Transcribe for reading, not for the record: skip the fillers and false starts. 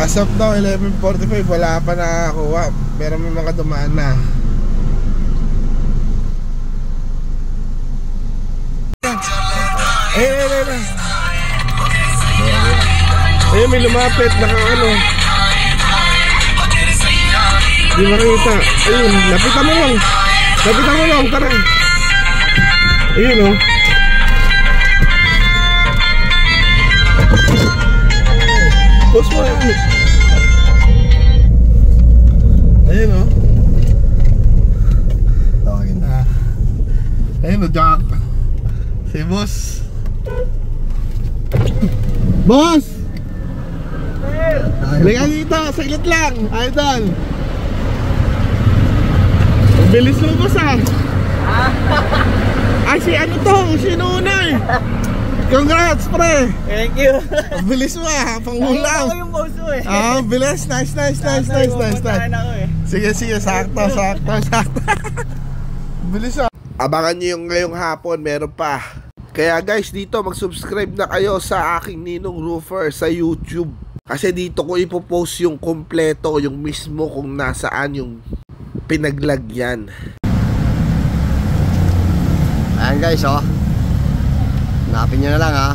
As of now, 11:45, wala pa nakakuha. Pero may mga dumaan na. Ayun, may lumapit, ano. Di makita. Ayun, lapitan mo lang. Lapitan mo lang, tara. Ayun, oh. Post mo yan. Ayun, oh. Tawagin na. Ayun, oh, Jack. Si boss. Boss! Halika dito, saglit lang. Idol. Bilis mo, boss, ah. Ay, si ano to? Si Nunoy. Congrats, pre. Thank you. Bilis mo, ah. Pangulang. Ako yung boss mo, eh. Bilis. Nice. Sige, sakto. Bilis, ah. Abangan nyo yung ngayong hapon, meron pa. Kaya guys, dito mag-subscribe na kayo sa aking Ninong Roofer sa YouTube. Kasi dito ko ipopost yung kompleto, yung mismo kung nasaan yung pinaglagyan. Ayan guys, oh. Hanapin nyo na lang, ha.